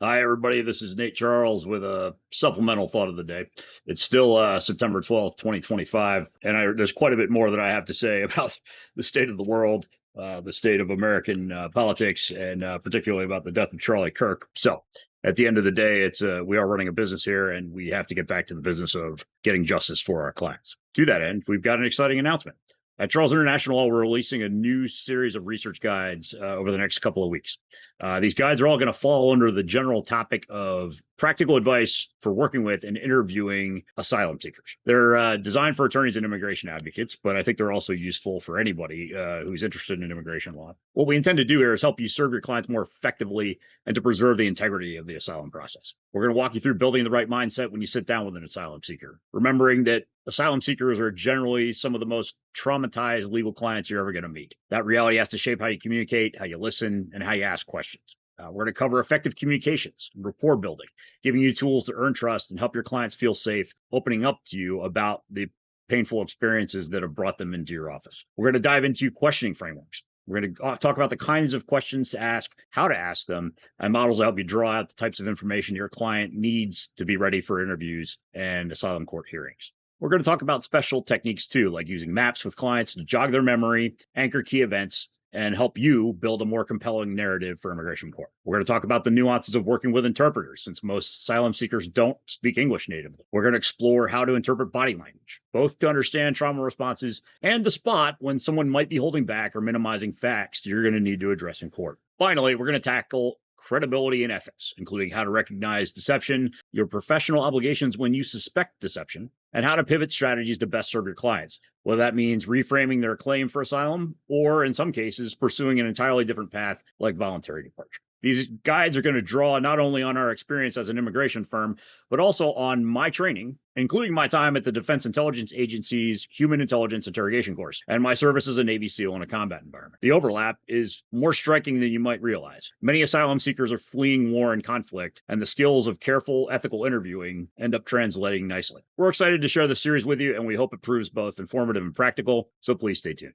Hi, everybody. This is Nate Charles with a supplemental thought of the day. It's still September 12th, 2025, and there's quite a bit more that I have to say about the state of the world, the state of American politics, and particularly about the death of Charlie Kirk. So, at the end of the day, we are running a business here, and we have to get back to the business of getting justice for our clients. To that end, we've got an exciting announcement. At Charles International, we're releasing a new series of research guides over the next couple of weeks. These guides are all going to fall under the general topic of practical advice for working with and interviewing asylum seekers. They're designed for attorneys and immigration advocates, but I think they're also useful for anybody who's interested in immigration law. What we intend to do here is help you serve your clients more effectively and to preserve the integrity of the asylum process. We're going to walk you through building the right mindset when you sit down with an asylum seeker, remembering that asylum seekers are generally some of the most traumatized legal clients you're ever going to meet. That reality has to shape how you communicate, how you listen, and how you ask questions. We're going to cover effective communications and rapport building, giving you tools to earn trust and help your clients feel safe, opening up to you about the painful experiences that have brought them into your office. We're going to dive into questioning frameworks. We're going to talk about the kinds of questions to ask, how to ask them, and models that help you draw out the types of information your client needs to be ready for interviews and asylum court hearings. We're going to talk about special techniques too, like using maps with clients to jog their memory, anchor key events, and help you build a more compelling narrative for immigration court. We're going to talk about the nuances of working with interpreters, since most asylum seekers don't speak English natively. We're going to explore how to interpret body language, both to understand trauma responses and to spot when someone might be holding back or minimizing facts you're going to need to address in court. Finally, we're going to tackle credibility and ethics, including how to recognize deception, your professional obligations when you suspect deception, and how to pivot strategies to best serve your clients, whether that means reframing their claim for asylum or, in some cases, pursuing an entirely different path like voluntary departure. These guides are going to draw not only on our experience as an immigration firm, but also on my training, including my time at the Defense Intelligence Agency's Human Intelligence Interrogation course and my service as a Navy SEAL in a combat environment. The overlap is more striking than you might realize. Many asylum seekers are fleeing war and conflict, and the skills of careful, ethical interviewing end up translating nicely. We're excited to share this series with you, and we hope it proves both informative and practical, so please stay tuned.